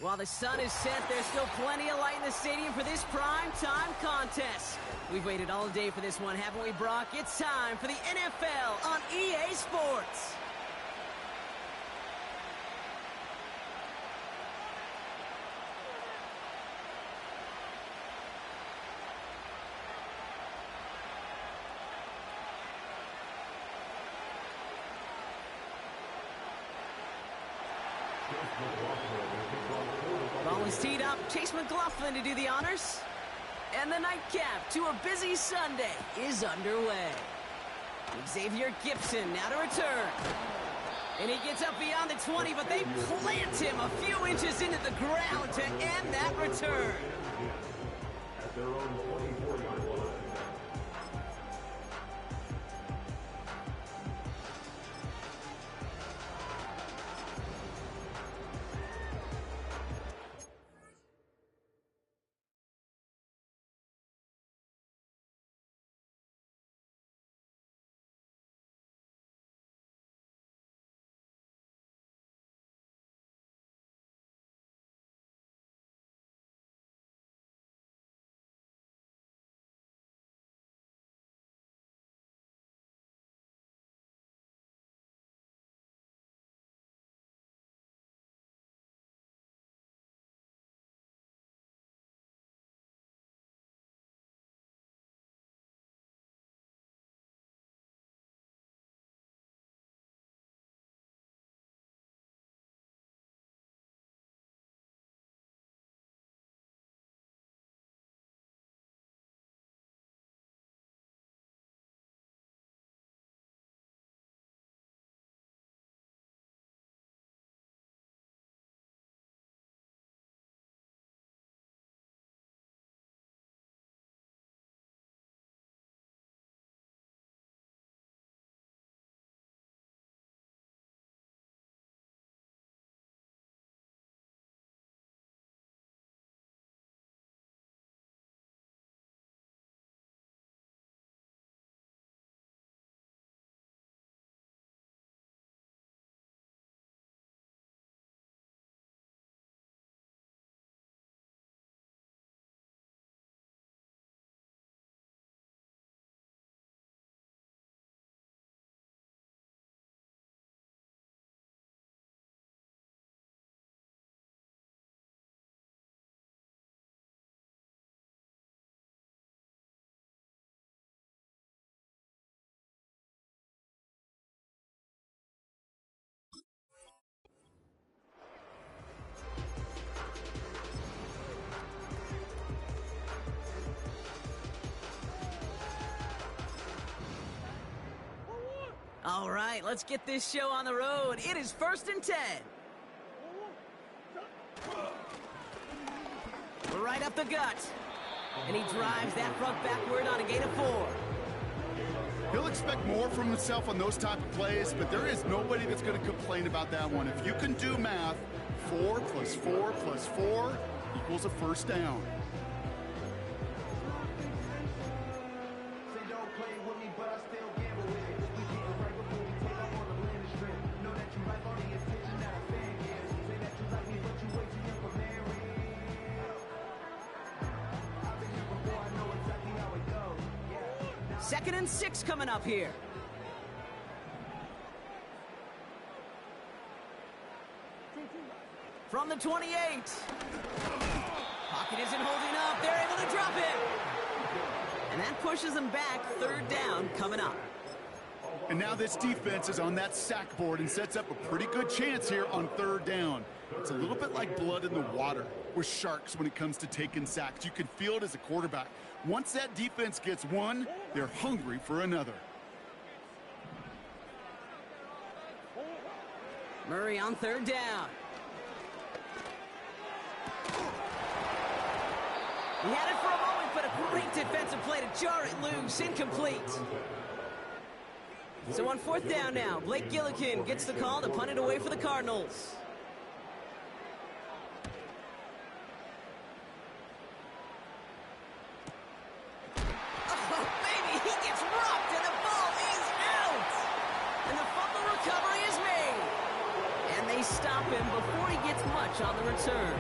While the sun is set, there's still plenty of light in the stadium for this prime time contest. We've waited all day for this one, haven't we, Brock? It's time for the NFL on EA Sports. Ball is teed up. Chase McLaughlin to do the honors. And the nightcap to a busy Sunday is underway. Xavier Gibson now to return. And he gets up beyond the 20, but they plant him a few inches into the ground to end that return. At their own 24-yard line. All right, let's get this show on the road. It is 1st and 10. Right up the gut. And he drives that front backward on a gain of 4. He'll expect more from himself on those type of plays, but there is nobody that's going to complain about that one. If you can do math, 4 plus 4 plus 4 equals a first down. Second and 6 coming up here. From the 28. Pocket isn't holding up. They're able to drop it. And that pushes them back. 3rd down coming up. And now this defense is on that sack board and sets up a pretty good chance here on 3rd down. It's a little bit like blood in the water with sharks when it comes to taking sacks. You can feel it as a quarterback. Once that defense gets one, they're hungry for another. Murray on 3rd down. He had it for a moment, but a great defensive play to jar it loose. Incomplete. So on 4th down now, Blake Gillikin gets the call to punt it away for the Cardinals. Oh, baby, he gets rocked and the ball is out. And the fumble recovery is made. And they stop him before he gets much on the return.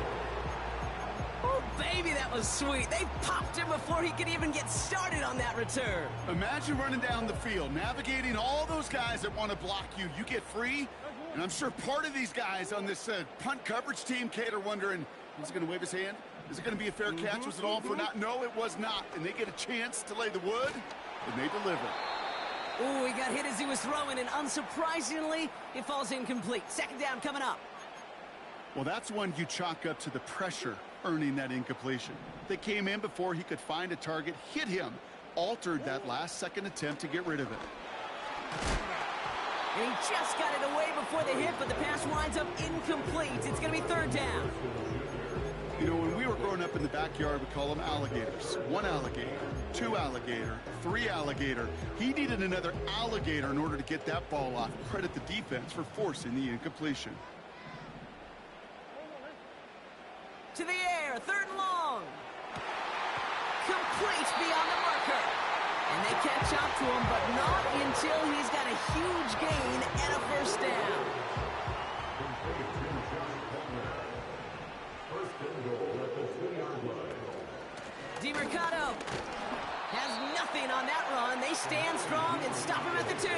Oh, baby, that was sweet. They popped him before he could even get started on that return. Imagine running down the field, navigating all those guys that want to block you. You get free, and I'm sure part of these guys on this punt coverage team, Kate, are wondering, is he going to wave his hand? Is it going to be a fair catch? Was it all for naught? No, it was not. And they get a chance to lay the wood, and they deliver. Ooh, he got hit as he was throwing, and unsurprisingly, it falls incomplete. Second down coming up. Well, that's one you chalk up to the pressure earning that incompletion. They came in before he could find a target, hit him, altered that last-second attempt to get rid of it. And he just got it away before the hit, but the pass winds up incomplete. It's going to be third down. You know, when we were growing up in the backyard, we call them alligators. One alligator, two alligator, three alligator. He needed another alligator in order to get that ball off. Credit the defense for forcing the incompletion. To the air, third and long. Complete beyond the marker. And they catch up to him, but not until he's got a huge gain and a first down. DiMercado has nothing on that run. They stand strong and stop him at the 2.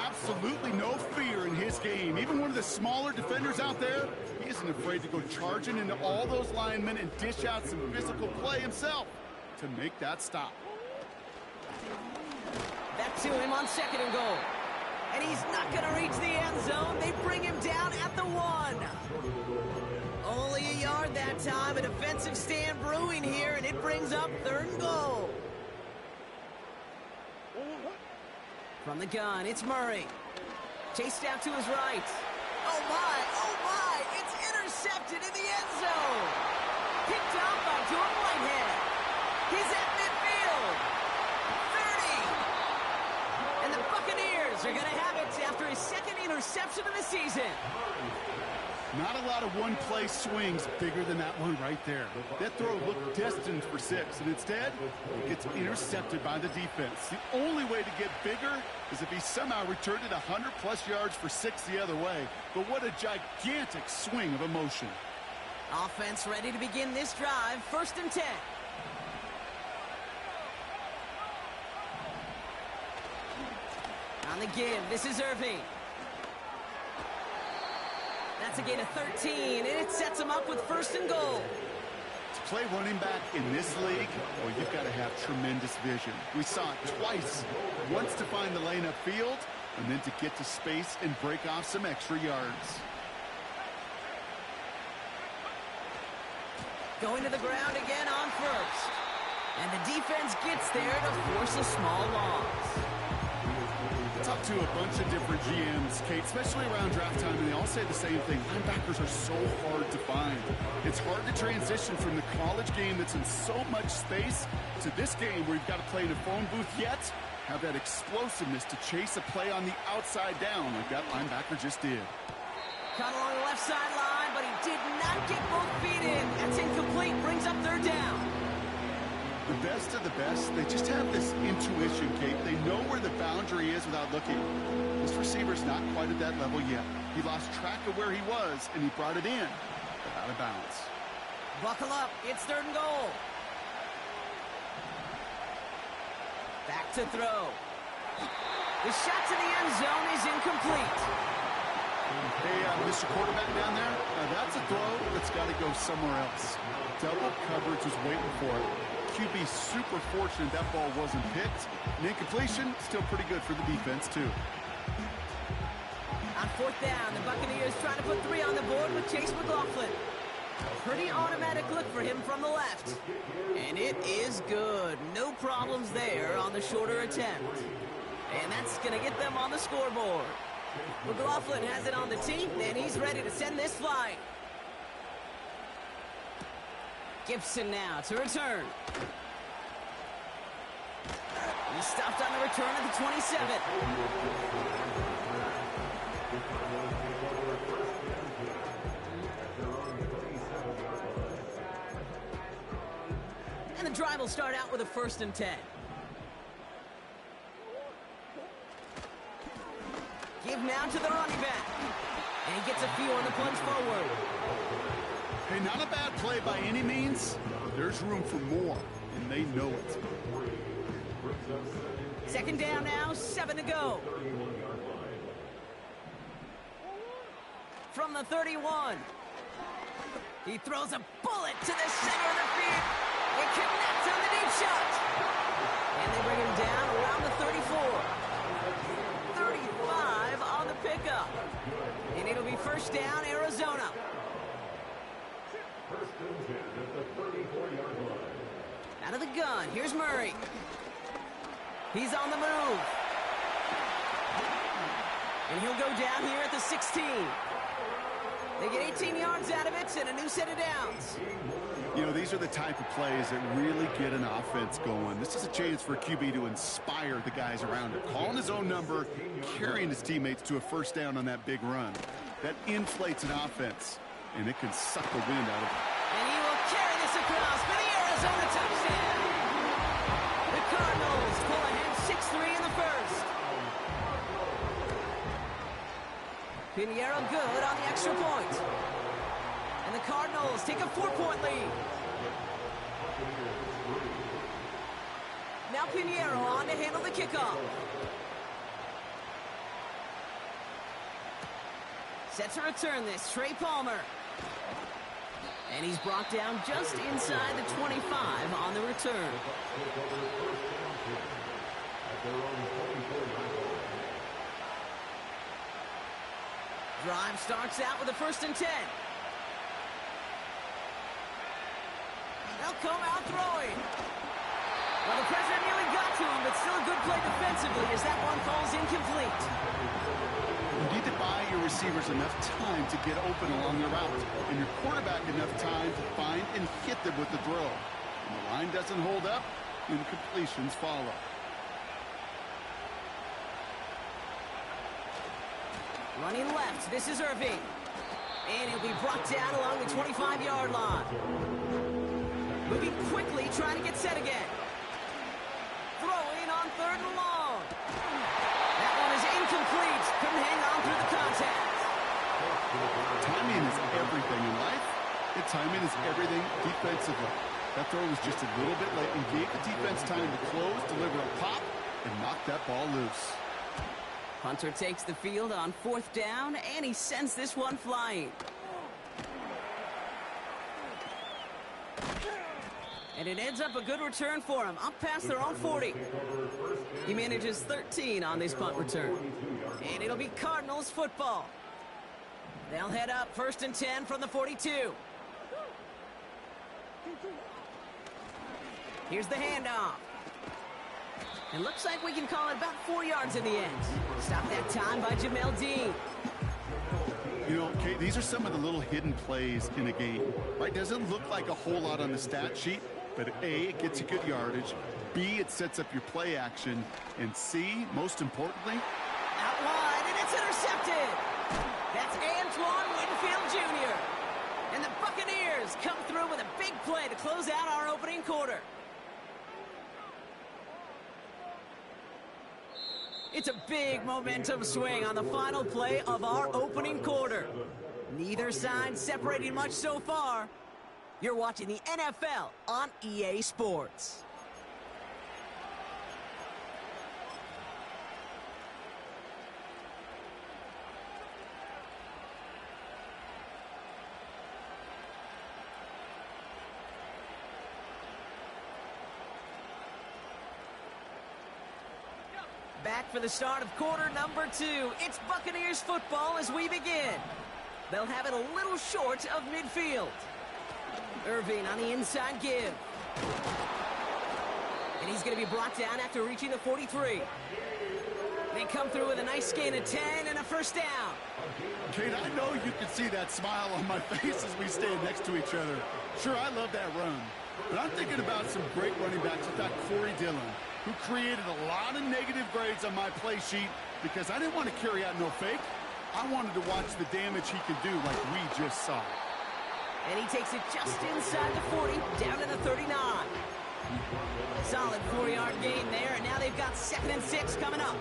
Absolutely no fear in his game. Even one of the smaller defenders out there, he isn't afraid to go charging into all those linemen and dish out some physical play himself to make that stop. Back to him on second and goal. And he's not going to reach the end zone. They bring him down at the 1. Only a yard that time. A defensive stand brewing here, and it brings up third and goal. From the gun, it's Murray. Chased out to his right. Oh my, it's intercepted in the end zone. Picked up by Jordan Whitehead. He's at midfield. 30. And the Buccaneers are going to have it after his second interception of the season. Not a lot of one-play swings bigger than that one right there. That throw looked destined for 6, and instead, it gets intercepted by the defense. The only way to get bigger is if he somehow returned it 100-plus yards for 6 the other way. But what a gigantic swing of emotion. Offense ready to begin this drive. First and 10. On the give, this is Irving. That's a gain of 13, and it sets him up with first and goal. To play running back in this league, well, you've got to have tremendous vision. We saw it twice. Once to find the lane upfield, and then to get to space and break off some extra yards. Going to the ground again on first. And the defense gets there to force a small loss. Talk to a bunch of different GMs, Kate, especially around draft time, and they all say the same thing. Linebackers are so hard to find. It's hard to transition from the college game that's in so much space to this game where you've got to play in a phone booth, yet have that explosiveness to chase a play on the outside down like that linebacker just did. Caught along the left sideline, but he did not get both feet in. That's incomplete, brings up third down. The best of the best, they just have this intuition, Kate. They know where the boundary is without looking. This receiver's not quite at that level yet. He lost track of where he was, and he brought it in, but out of bounds. Buckle up, it's third and goal. Back to throw. The shot to the end zone is incomplete. Hey, Mr. Quarterback down there, that's a throw that's got to go somewhere else. Double coverage was waiting for it. QB super fortunate that ball wasn't picked. And incompletion, still pretty good for the defense, too. On fourth down, the Buccaneers trying to put 3 on the board with Chase McLaughlin. Pretty automatic look for him from the left. And it is good. No problems there on the shorter attempt. And that's going to get them on the scoreboard. McLaughlin has it on the tee, and he's ready to send this flying. Gibson now to return. He stopped on the return at the 27. And the drive will start out with a first and 10. Give now to the running back. And he gets a few on the plunge forward. Hey, not a bad play by any means, but there's room for more, and they know it. Second down now, 7 to go. From the 31. He throws a bullet to the center of the field. It connects on the deep shot. And they bring him down around the 34. 35 on the pickup. And it'll be first down, Arizona. First and 10 at the 34-yard line. Out of the gun, here's Murray. He's on the move. And he'll go down here at the 16. They get 18 yards out of it and a new set of downs. You know, these are the type of plays that really get an offense going. This is a chance for a QB to inspire the guys around him. Calling his own number, carrying his teammates to a first down on that big run. That inflates an offense, and it can suck the wind out of it. And he will carry this across for the Arizona touchdown. The Cardinals pull ahead 6-3 in the first. Pinheiro good on the extra point. And the Cardinals take a 4-point lead. Now Pinheiro on to handle the kickoff. Set to return this, Trey Palmer. And he's brought down just inside the 25 on the return. Drive starts out with a first and 10. They'll come out throwing. Well, the president nearly got to him, but still a good play defensively as that one falls incomplete. You need to buy your receivers enough time to get open along the route, and your quarterback enough time to find and hit them with the throw. When the line doesn't hold up, incompletions follow. Running left, this is Irving. And he'll be brought down along the 25-yard line. Moving quickly, trying to get set again. Throwing on third and long. That one is incomplete. Couldn't hang on through the contact. Timing is everything in life, and timing is everything defensively. That throw was just a little bit late and gave the defense time to close, deliver a pop, and knock that ball loose. Hunter takes the field on fourth down, and he sends this one flying. And it ends up a good return for him, up past their own 40. He manages 13 on this punt return. And it'll be Cardinals football. They'll head up first and 10 from the 42. Here's the handoff. It looks like we can call it about 4 yards in the end. Stop that time by Jamel Dean. You know, Kate, these are some of the little hidden plays in a game, right? Doesn't look like a whole lot on the stat sheet, but A, it gets you good yardage. B, it sets up your play action. And C, most importantly, out wide, and it's intercepted. That's Antoine Winfield Jr. And the Buccaneers come through with a big play to close out our opening quarter. It's a big momentum swing on the final play of our opening quarter. Neither side separating much so far. You're watching the NFL on EA Sports. Back for the start of quarter number 2. It's Buccaneers football as we begin. They'll have it a little short of midfield. Irving on the inside give. And he's going to be brought down after reaching the 43. They come through with a nice gain of 10 and a first down. Kate, I know you can see that smile on my face as we stand next to each other. Sure, I love that run. But I'm thinking about some great running backs with that Corey Dillon, who created a lot of negative grades on my play sheet because I didn't want to carry out no fake. I wanted to watch the damage he could do like we just saw. And he takes it just inside the 40, down to the 39. Solid 4-yard gain there, and now they've got 2nd and 6 coming up.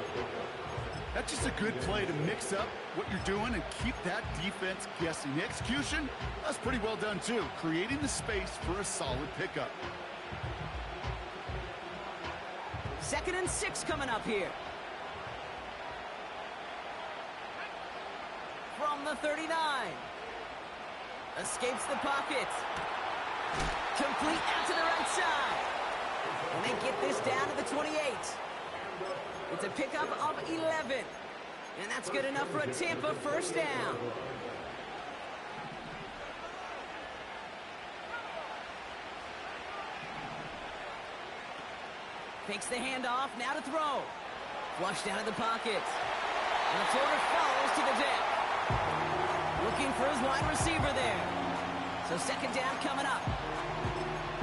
That's just a good play to mix up what you're doing and keep that defense guessing. The execution, that's pretty well done too, creating the space for a solid pickup. 2nd and 6 coming up here. From the 39. Escapes the pocket. Complete out to the right side. And they get this down to the 28. It's a pickup of 11. And that's good enough for a Tampa first down. Fakes the handoff, now to throw. Flushed out of the pocket. And the floater falls to the deck. Looking for his wide receiver there. So 2nd down coming up.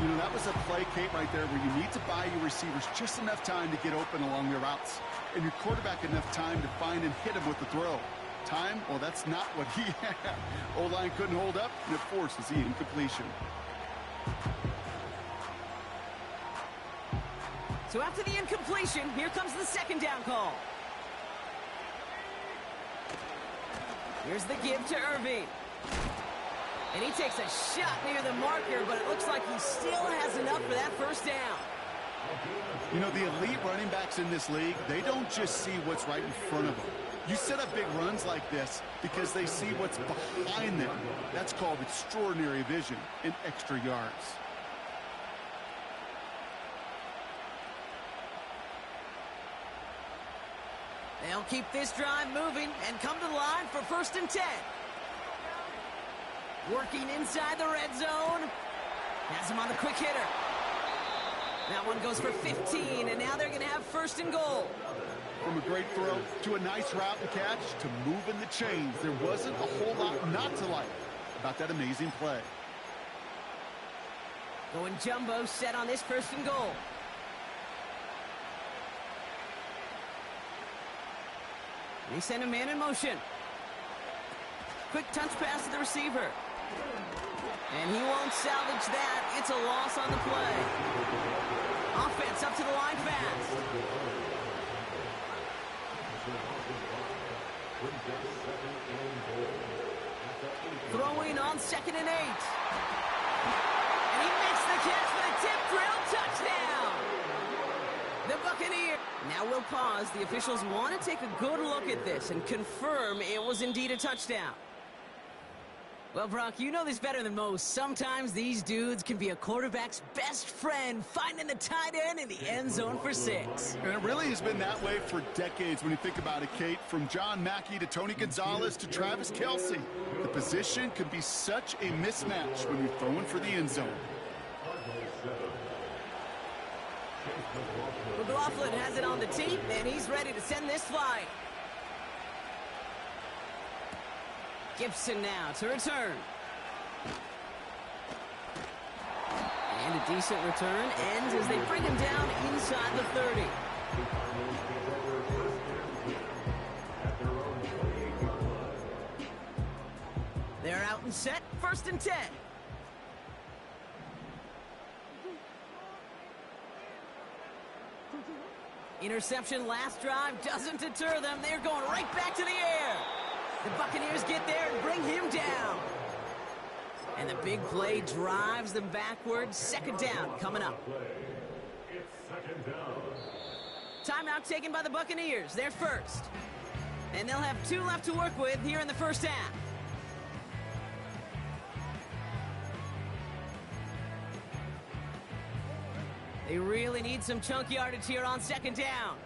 You know, that was a play, Kate, right there where you need to buy your receivers just enough time to get open along their routes. And your quarterback enough time to find and hit him with the throw. Time, well, that's not what he had. O-line couldn't hold up, and it forces the incompletion. So after the incompletion, here comes the 2nd down call. Here's the give to Irving. And he takes a shot near the marker, but it looks like he still has enough for that first down. You know, the elite running backs in this league, they don't just see what's right in front of them. You set up big runs like this because they see what's behind them. That's called extraordinary vision and extra yards. They'll keep this drive moving and come to the line for 1st and 10. Working inside the red zone. Has him on the quick hitter. That one goes for 15, and now they're going to have 1st and goal. From a great throw to a nice route and catch to moving the chains, there wasn't a whole lot not to like about that amazing play. Going jumbo set on this 1st and goal. They send a man in motion. Quick touch pass to the receiver. And he won't salvage that. It's a loss on the play. Offense up to the line fast. Throwing on 2nd and 8. And he makes the catch for the tip drill touchdown. The Buccaneers. Now we'll pause. The officials want to take a good look at this and confirm it was indeed a touchdown. Well, Brock, you know this better than most. Sometimes these dudes can be a quarterback's best friend, finding the tight end in the end zone for 6. And it really has been that way for decades when you think about it, Kate. From John Mackey to Tony Gonzalez to Travis Kelce. The position can be such a mismatch when you're throwing for the end zone. McLaughlin has it on the tee, and he's ready to send this flying. Gibson now to return. And a decent return ends as they bring him down inside the 30. They're out and set, 1st and 10. Interception last drive doesn't deter them. They're going right back to the air. The Buccaneers get there and bring him down. And the big play drives them backwards. 2nd down coming up. Timeout taken by the Buccaneers. They're first. And they'll have 2 left to work with here in the first half. They really need some chunk yardage here on 2nd down.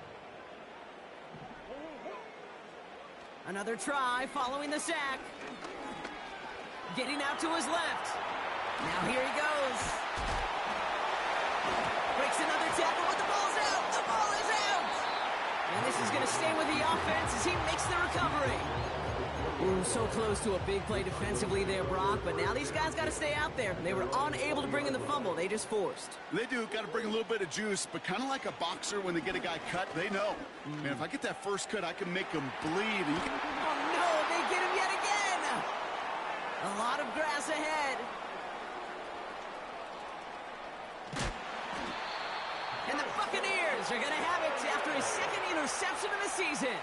Another try following the sack. Getting out to his left. Now here he goes. Breaks another tackle, but the ball's out. The ball is out. And this is going to stay with the offense as he makes the recovery. Ooh, so close to a big play defensively there, Brock, but now these guys got to stay out there. They were unable to bring in the fumble. They just forced. They do. Got to bring a little bit of juice, but kind of like a boxer when they get a guy cut, they know. Man, if I get that first cut, I can make him bleed. And Oh, no, they get him yet again. A lot of grass ahead. And the Buccaneers are going to have it after his 2nd interception of the season.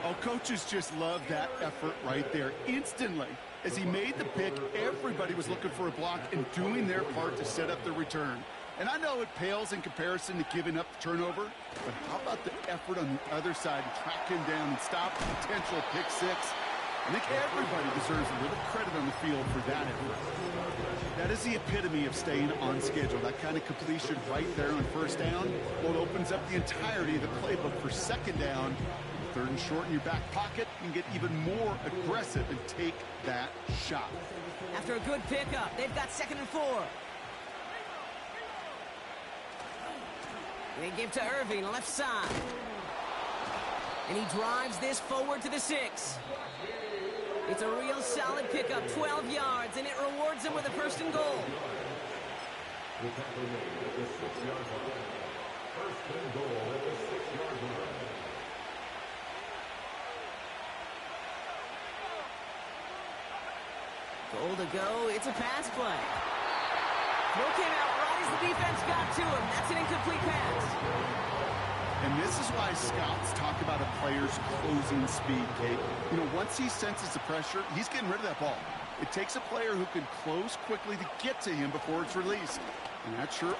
Oh, coaches just love that effort right there. Instantly, as he made the pick, everybody was looking for a block and doing their part to set up the return. And I know it pales in comparison to giving up the turnover, but how about the effort on the other side to track him down and stop the potential pick six? I think everybody deserves a little credit on the field for that effort. That is the epitome of staying on schedule. That kind of completion right there on first down, well, it opens up the entirety of the playbook for second down. Third and short in your back pocket, you can get even more aggressive and take that shot. After a good pickup, they've got 2nd and 4. They give to Irving, left side. And he drives this forward to the 6. It's a real solid pickup, 12 yards, and it rewards him with a 1st and goal. Goal to go, it's a pass play. Throw came out right as the defense got to him. That's an incomplete pass. And this is why scouts talk about a player's closing speed, Kate. You know, once he senses the pressure, he's getting rid of that ball. It takes a player who can close quickly to get to him before it's released. And that's sure.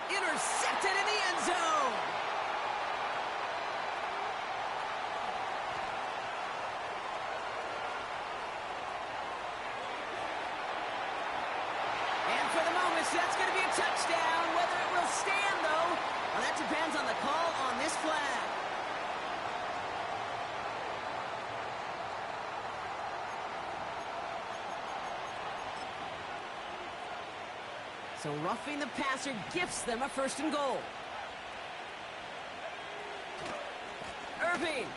Intercepted in the end zone. And for the moment, that's going to be a touchdown. Whether it will stand, though, well, that depends on the call on this flag. So roughing the passer gifts them a 1st and goal. Irving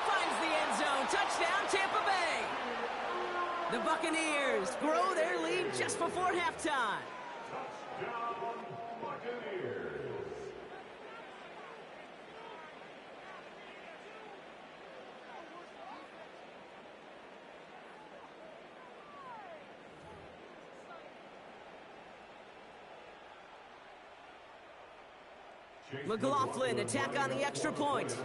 finds the end zone. Touchdown, Tampa Bay. The Buccaneers grow their lead just before halftime. Touchdown, Buccaneers. McLaughlin attack on the extra point.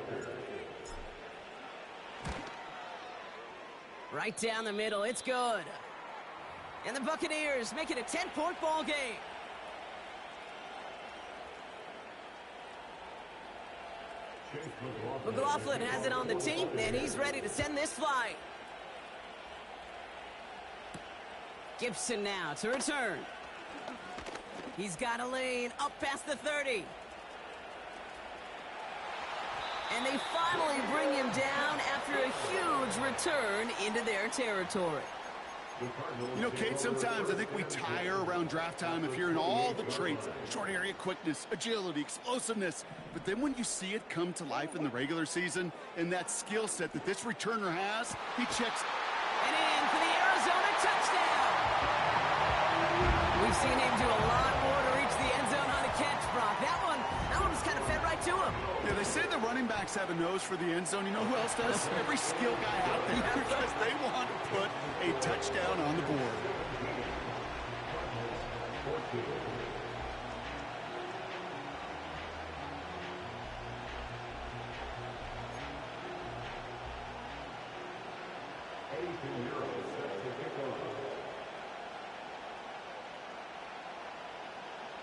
Right down the middle, it's good. And the Buccaneers make it a 10-point ball game. McLaughlin has it on the team, and he's ready to send this flight. Gibson now to return. He's got a lane up past the 30. And they finally bring him down after a huge return into their territory. You know, Kate, sometimes I think we tire around draft time of hearing all the traits, short area quickness, agility, explosiveness. But then when you see it come to life in the regular season and that skill set that this returner has, he checks. And in for the Arizona touchdown. We've seen him do a lot more to reach the end zone on a catch, Brock. That one was kind of fed right to him. Yeah, they say the running backs have a nose for the end zone. You know who else does? Every skill guy out there, because they want to put a touchdown on the board.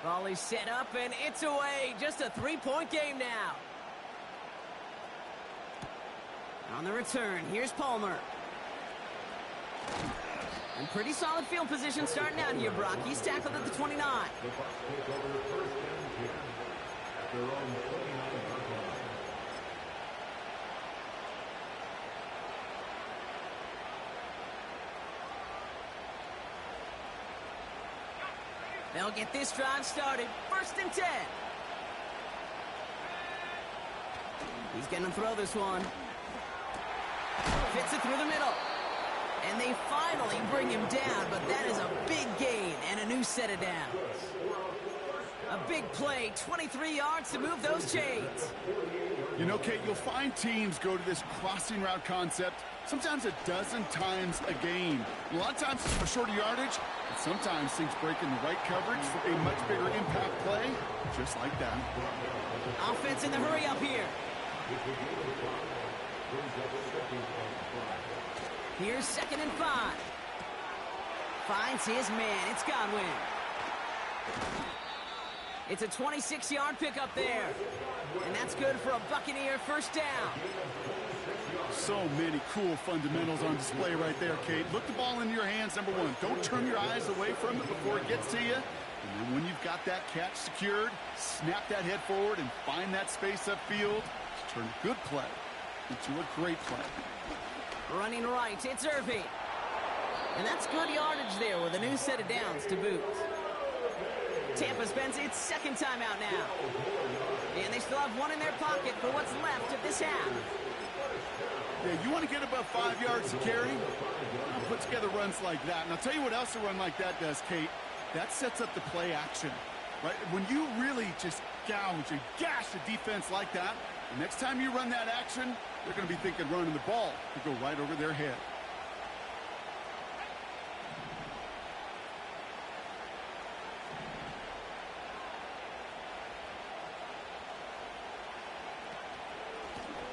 Volley set up, and it's away. Just a 3-point game now. On the return, here's Palmer. And pretty solid field position starting out here, Brock. He's tackled at the 29. The Bucs take over 1st and 10 at their own 29-yard line. They'll get this drive started. 1st and 10. He's going to throw this one. Fits it through the middle. And they finally bring him down, but that is a big gain and a new set of downs. A big play, 23 yards to move those chains. You know, Kate, you'll find teams go to this crossing route concept sometimes a dozen times a game. A lot of times it's for shorter yardage, but sometimes things break in the right coverage for a much bigger impact play, just like that. Offense in the hurry up here. Here's 2nd and 5. Finds his man. It's Godwin. It's a 26-yard pickup there. And that's good for a Buccaneer first down. So many cool fundamentals on display right there, Kate. Look the ball into your hands, number one. Don't turn your eyes away from it before it gets to you. And then when you've got that catch secured, snap that head forward and find that space upfield. Turn a good play into a great play. Running right, it's Irving. And that's good yardage there with a new set of downs to boot. Tampa spends its 2nd time out now. And they still have one in their pocket for what's left of this half. Yeah, you want to get above 5 yards to carry? I'll put together runs like that. And I'll tell you what else a run like that does, Kate. That sets up the play action. Right? When you really just gouge and gash a defense like that, the next time you run that action, they're going to be thinking running the ball to go right over their head.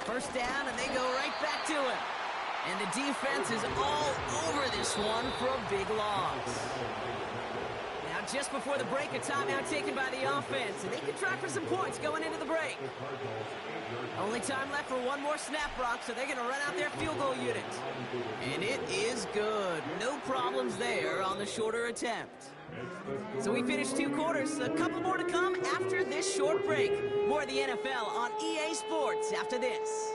First down, and they go right back to it. And the defense is all over this one for a big loss. Now, just before the break, a timeout taken by the offense, and they can try for some points going into the break. Only time left for one more snap, Brock, so they're going to run out their field goal unit. And it is good. No problems there on the shorter attempt. So we finished 2 quarters. A couple more to come after this short break. More of the NFL on EA Sports after this.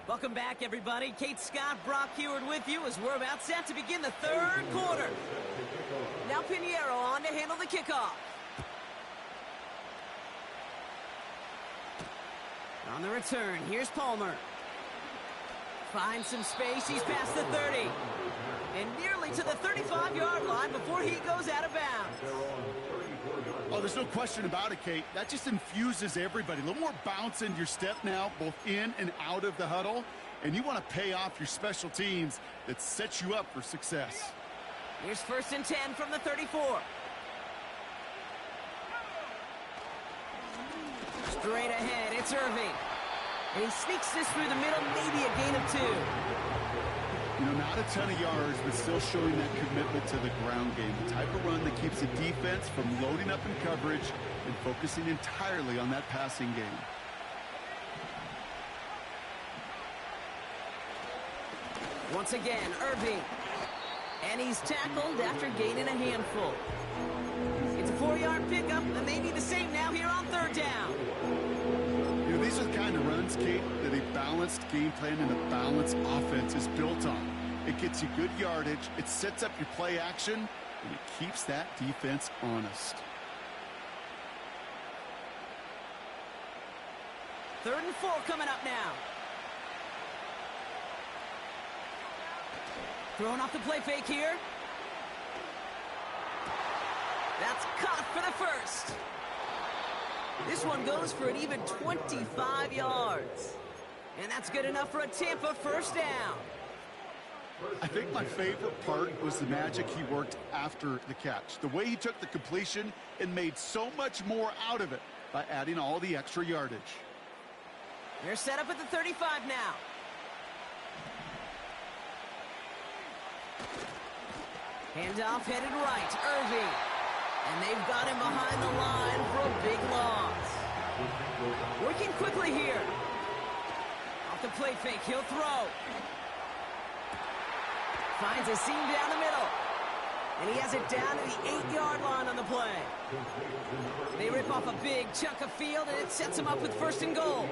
Welcome back, everybody. Kate Scott, Brock Heward with you as we're about set to begin the 3rd quarter. Now Pinheiro on to handle the kickoff. On the return, here's Palmer. Finds some space, he's past the 30. And nearly to the 35-yard line before he goes out of bounds. Oh, there's no question about it, Kate. That just infuses everybody. A little more bounce into your step now, both in and out of the huddle. And you want to pay off your special teams that sets you up for success. Here's 1st and 10 from the 34. Straight ahead, it's Irving. And he sneaks this through the middle, maybe a gain of 2. You know, not a ton of yards, but still showing that commitment to the ground game. The type of run that keeps the defense from loading up in coverage and focusing entirely on that passing game. Once again, Irving. And he's tackled after gaining a handful. It's a 4-yard pickup, and they need the same now here on 3rd down. You know, these are the kind of runs, Kate, that a balanced game plan and a balanced offense is built on. It gets you good yardage, it sets up your play action, and it keeps that defense honest. 3rd and 4 coming up now. Throwing off the play fake here. That's caught for the 1st. This one goes for an even 25 yards. And that's good enough for a Tampa first down. I think my favorite part was the magic he worked after the catch. The way he took the completion and made so much more out of it by adding all the extra yardage. They're set up at the 35 now. Handoff headed right, Irving. And they've got him behind the line for a big loss. Working quickly here. Off the play fake, he'll throw. Finds a seam down the middle. And he has it down to the 8-yard line on the play. They rip off a big chunk of field, and it sets him up with 1st and goal.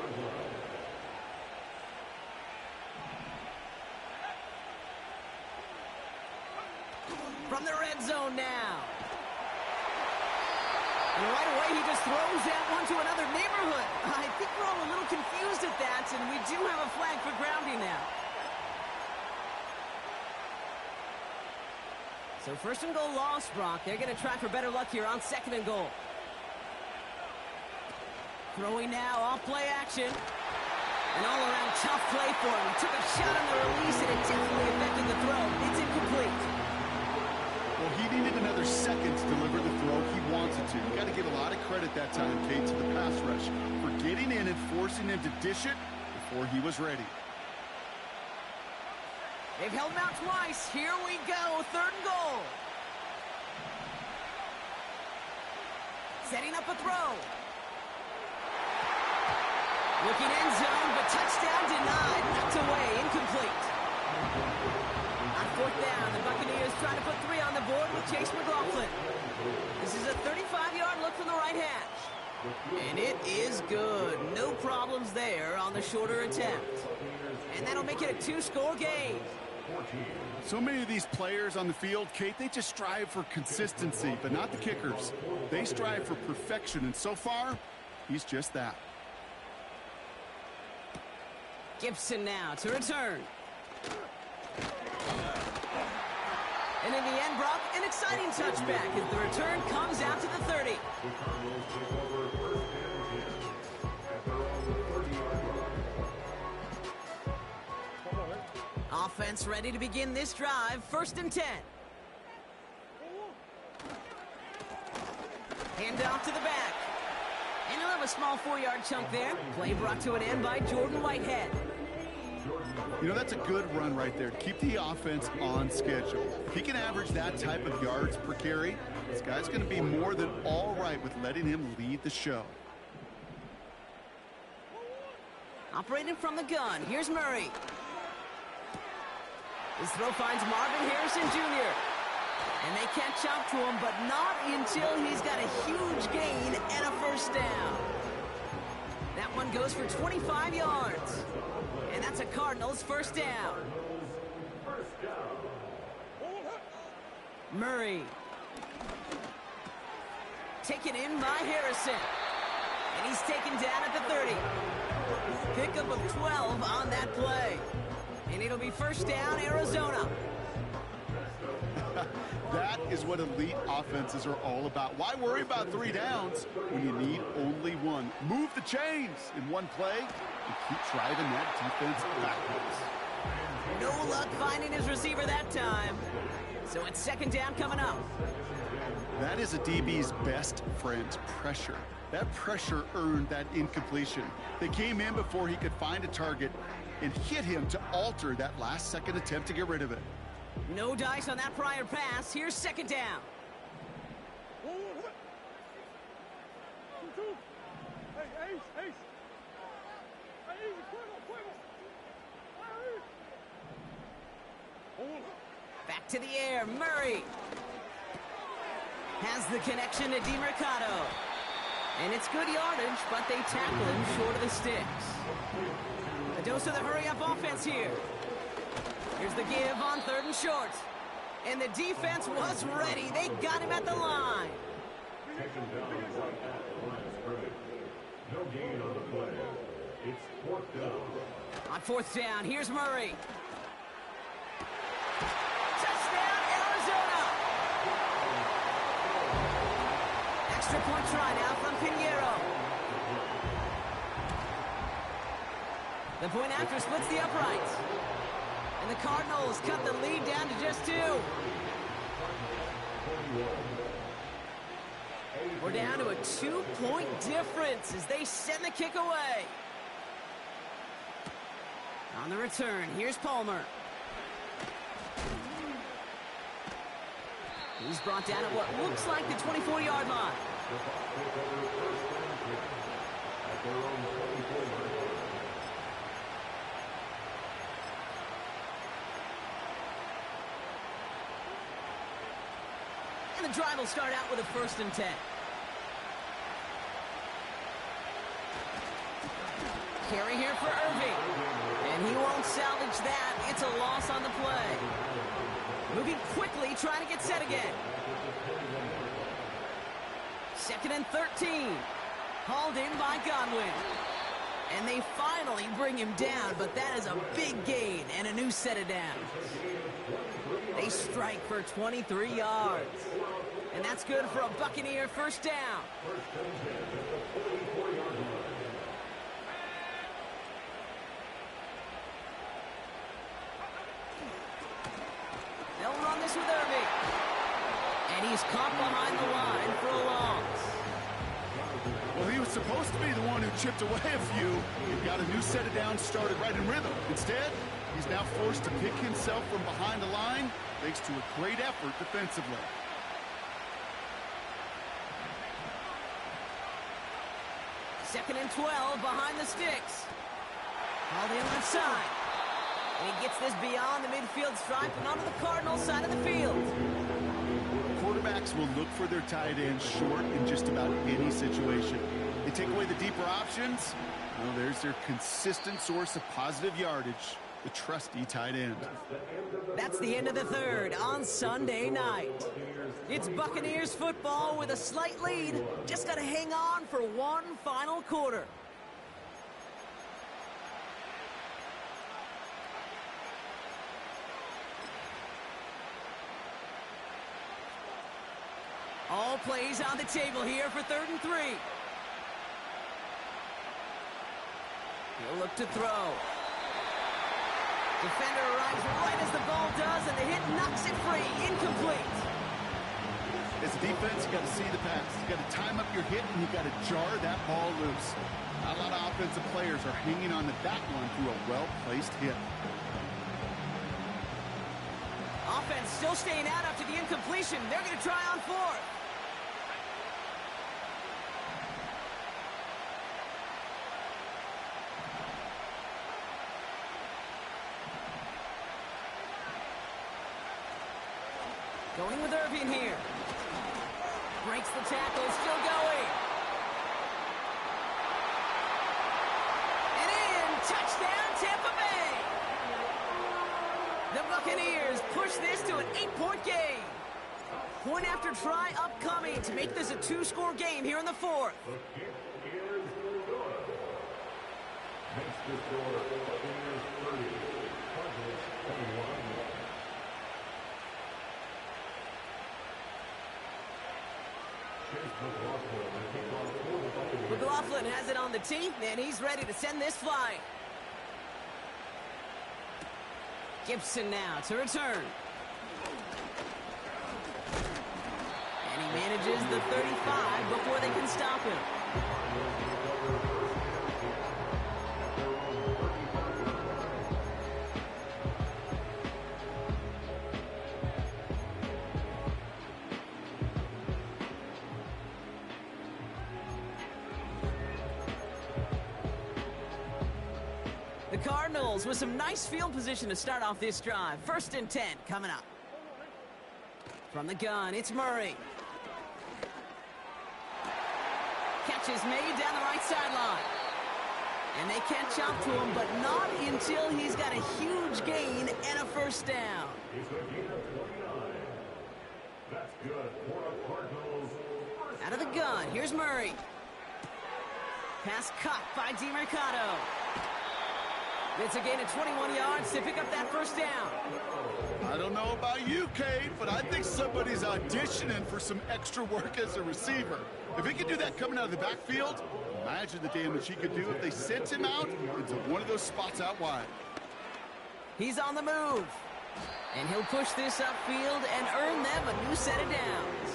From the red zone now. And right away, he just throws that one to another neighborhood. I think we're all a little confused at that, and we do have a flag for grounding now. So 1st and goal lost, Brock. They're going to try for better luck here on 2nd and goal. Throwing now off play action. An all-around tough play for him. He took a shot on the release, and it definitely affected the throw. It's incomplete. Well, he needed another second to deliver the throw he wanted to. You got to give a lot of credit that time, Kate, to the pass rush for getting in and forcing him to dish it before he was ready. They've held him out twice. Here we go. 3rd and goal. Setting up a throw. Looking end zone, but touchdown denied. Knocked away. Incomplete. On 4th down, the Buccaneers trying to put 3 on the board with Chase McLaughlin. This is a 35-yard look from the right hash. And it is good. No problems there on the shorter attempt. And that'll make it a 2-score game. So many of these players on the field, Kate, they just strive for consistency, but not the kickers. They strive for perfection, and so far, he's just that. Gibson now to return. And in the end, Brock, an exciting touchback as the return comes out to the 30. Offense ready to begin this drive. 1st and 10. Hand off to the back. And he'll have a small 4-yard chunk there. Play brought to an end by Jordan Whitehead. You know, that's a good run right there to keep the offense on schedule. If he can average that type of yards per carry, this guy's going to be more than all right with letting him lead the show. Operating from the gun, here's Murray. His throw finds Marvin Harrison Jr. And they catch up to him, but not until he's got a huge gain and a 1st down. That one goes for 25 yards. And that's a Cardinals 1st down. Murray. Taken in by Harrison. And he's taken down at the 30. Pickup of 12 on that play. And it'll be 1st down, Arizona. That is what elite offenses are all about. Why worry about 3 downs when you need only 1? Move the chains in one play and keep driving that defense backwards. No luck finding his receiver that time. So it's 2nd down coming up. That is a DB's best friend, pressure. That pressure earned that incompletion. They came in before he could find a target and hit him to alter that last-second attempt to get rid of it. No dice on that prior pass. Here's 2nd down. Back to the air. Murray has the connection to DiMercato. And it's good yardage, but they tackle him short of the sticks. A dose of the hurry-up offense here. Here's the give on 3rd and short. And the defense was ready. They got him at the line. No gain on the play. It's 4th down. On 4th down, here's Murray. Touchdown, Arizona! Extra point try now from Pinheiro. The point after splits the uprights. And the Cardinals cut the lead down to just 2. We're down to a 2-point difference as they send the kick away. On the return, here's Palmer. He's brought down at what looks like the 24-yard line. And the drive will start out with a 1st and 10. Carry here for Irving. And he won't salvage that. It's a loss on the play. Moving quickly, trying to get set again. 2nd and 13. Hauled in by Godwin. And they finally bring him down, but that is a big gain and a new set of downs. They strike for 23 yards. And that's good for a Buccaneer 1st down. Harvey. And he's caught behind the line for a loss. Well, he was supposed to be the one who chipped away a few. He got a new set of downs started right in rhythm. Instead, he's now forced to pick himself from behind the line thanks to a great effort defensively. Second and 12 behind the sticks. Called in left side. And he gets this beyond the midfield stripe and onto the Cardinals side of the field. Quarterbacks will look for their tight ends short in just about any situation. They take away the deeper options. Well, there's their consistent source of positive yardage, the trusty tight end. That's the end of the third on Sunday night. It's Buccaneers football with a slight lead. Just got to hang on for one final quarter. All plays on the table here for 3rd and 3. He'll look to throw. Defender arrives right as the ball does, and the hit knocks it free. Incomplete. As a defense, you got to see the pass. You got to time up your hit, and you got to jar that ball loose. Not a lot of offensive players are hanging on to that one through a well-placed hit. Offense still staying out after the incompletion. They're going to try on 4th. Going with Irving here. Breaks the tackle, still going. And in, touchdown Tampa Bay. The Buccaneers push this to an 8-point game. Point after try upcoming to make this a 2-score game here in the 4th. The kick is good. Makes the score Buccaneers 30, Cardinals 21. McLaughlin has it on the tee, and he's ready to send this flying. Gibson now to return. And he manages the 35 before they can stop him. The Cardinals with some nice field position to start off this drive. 1st and 10 coming up. From the gun, it's Murray. Catch is made down the right sideline. And they catch up to him, but not until he's got a huge gain and a 1st down. He's going to gain of 29. That's good for the Cardinals. Out of the gun, here's Murray. Pass cut by DeMercado. It's a gain of 21 yards to pick up that 1st down. I don't know about you, Cade, but I think somebody's auditioning for some extra work as a receiver. If he could do that coming out of the backfield, imagine the damage he could do if they sent him out into one of those spots out wide. He's on the move. And he'll push this upfield and earn them a new set of downs.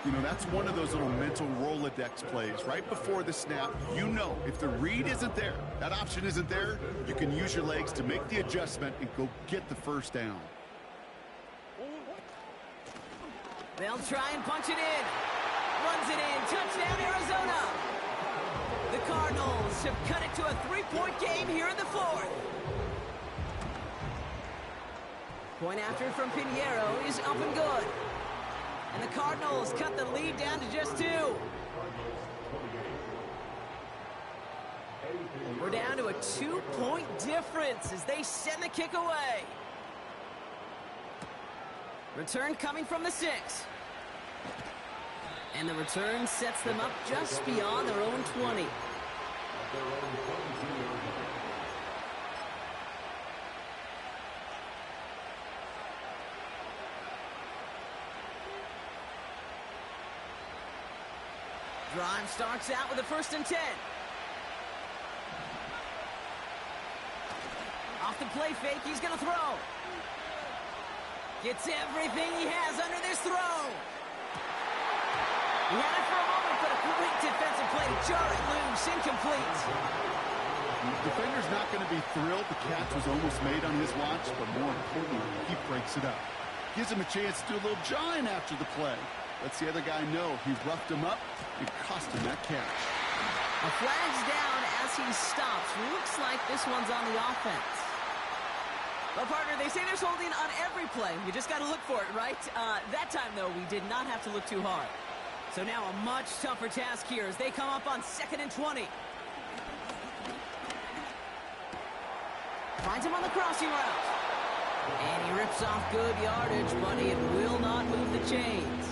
You know, that's one of those little mental Rolodex plays. Right before the snap, you know if the read isn't there, that option isn't there, you can use your legs to make the adjustment and go get the 1st down. They'll try and punch it in. Runs it in. Touchdown, Arizona. The Cardinals have cut it to a 3-point game here in the 4th. Point after from Pinheiro is up and good. And the Cardinals cut the lead down to just 2. We're down to a 2-point difference as they send the kick away. Return coming from the 6. And the return sets them up just beyond their own 20. Drive starts out with a 1st and 10. Off the play fake, he's going to throw. Gets everything he has under this throw. He had it for a moment, but a quick defensive play to jar it loose. Incomplete. The defender's not going to be thrilled the catch was almost made on his watch, but more importantly, he breaks it up. Gives him a chance to do a little jawing after the play. Lets the other guy know he roughed him up and cost him that catch. A flag's down as he stops. Looks like this one's on the offense. Well, partner, they say there's holding on every play. You just got to look for it, right? That time, though, we did not have to look too hard. So now a much tougher task here as they come up on 2nd and 20. Finds him on the crossing route. And he rips off good yardage, but it will not move the chains.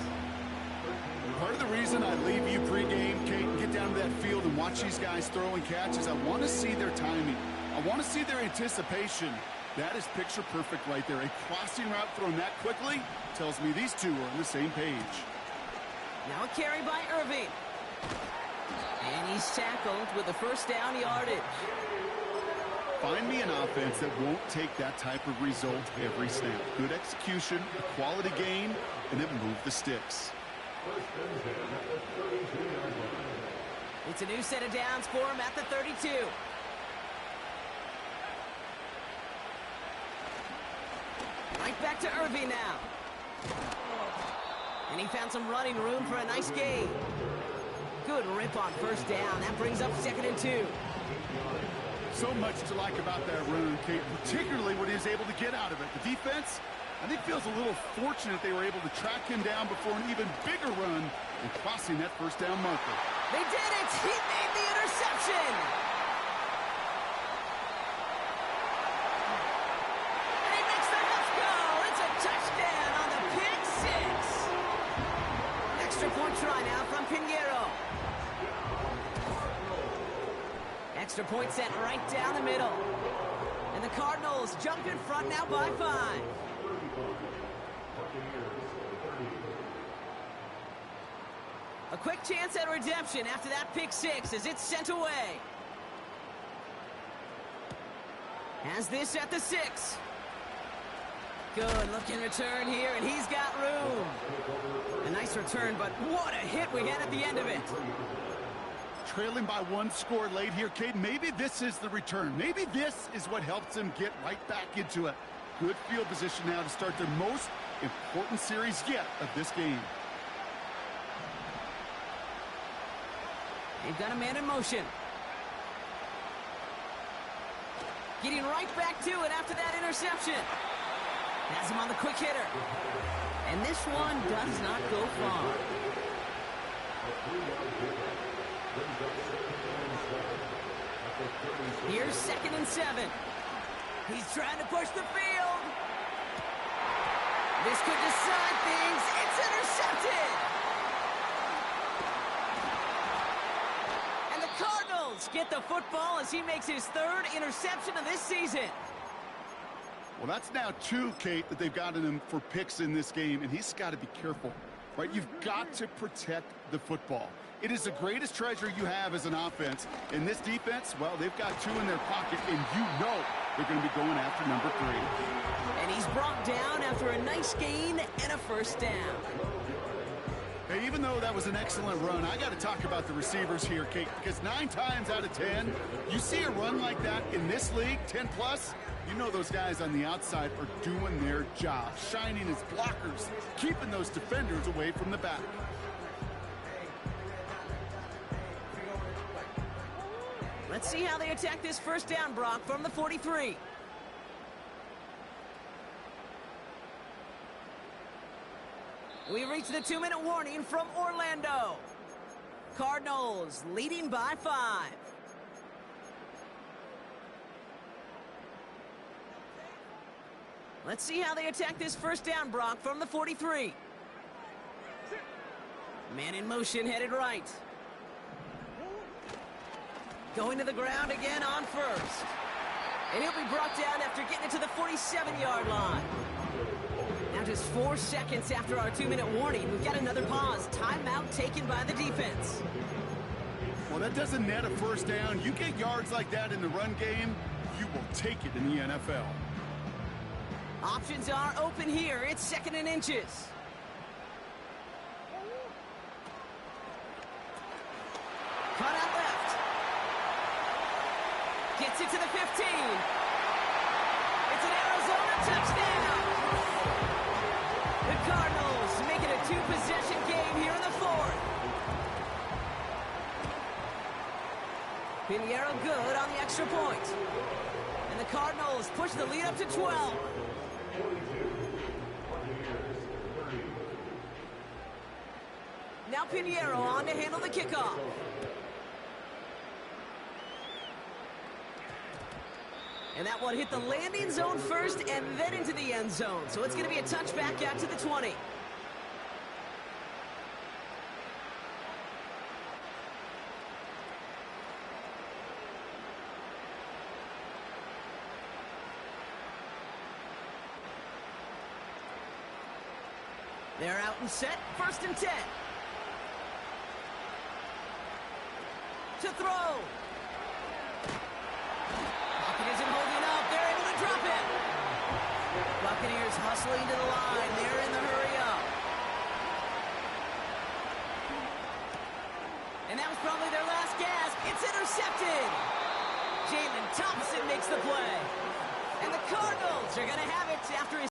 Part of the reason I leave you pregame, Kate, and get down to that field and watch these guys throw and catch is I want to see their timing. I want to see their anticipation. That is picture perfect right there. A crossing route thrown that quickly tells me these two are on the same page. Now a carry by Irving. And he's tackled with the first down yardage. Find me an offense that won't take that type of result every snap. Good execution, a quality gain, and then move the sticks. It's a new set of downs for him at the 32. Right back to Irving now. And he found some running room for a nice gain. Good rip on first down. That brings up 2nd and 2. So much to like about that run, Kate, particularly when he was able to get out of it. The defense, I think, feels a little fortunate they were able to track him down before an even bigger run and crossing that first down marker. They did it! He made the interception! And he makes the Bucks go! It's a touchdown on the pick six! Extra point try now from Pinheiro. Extra point set right down the middle. And the Cardinals jump in front now by 5. A quick chance at redemption after that pick six as it's sent away. Has this at the 6. Good looking return here, and he's got room. A nice return, but what a hit we had at the end of it. Trailing by 1 score late here, Cade. Maybe this is the return. Maybe this is what helps them get right back into it. Good field position now to start their most important series yet of this game. They've got a man in motion. Getting right back to it after that interception. Has him on the quick hitter. And this one does not go far. Here's 2nd and 7. He's trying to push the field. This could decide things. It's intercepted. And the Cardinals get the football as he makes his 3rd interception of this season. Well, that's now 2, Kate, that they've gotten him for picks in this game, and he's got to be careful, right? You've got to protect the football. It is the greatest treasure you have as an offense. In this defense, well, they've got 2 in their pocket, and you know they're going to be going after number 3. And he's brought down after a nice gain and a first down. Hey, even though that was an excellent run, I got to talk about the receivers here, Kate, because 9 times out of 10, you see a run like that in this league, 10+, you know those guys on the outside are doing their job, shining as blockers, keeping those defenders away from the back. Let's see how they attack this first down, Brock, from the 43. We reach the 2-minute warning from Orlando. Cardinals leading by 5. Let's see how they attack this first down, Brock, from the 43. Man in motion, headed right. Going to the ground again on first. And he'll be brought down after getting it to the 47-yard line. Now just 4 seconds after our 2-minute warning, we've got another pause. Timeout taken by the defense. Well, that doesn't net a first down. You get yards like that in the run game, you will take it in the NFL. Options are open here. It's 2nd and inches. Cut out left. Gets it to the 15. It's an Arizona touchdown. The Cardinals make it a 2-possession game here in the 4th. Pinheiro good on the extra point. And the Cardinals push the lead up to 12. Now Pinheiro on to handle the kickoff. And that one hit the landing zone first and then into the end zone. So it's going to be a touchback out to the 20. They're out and set. 1st and 10. To throw. Pocket isn't holding up. They're able to drop it. Buccaneers hustling to the line. They're in the hurry up. And that was probably their last gasp. It's intercepted. Jalen Thompson makes the play. And the Cardinals are going to have it after his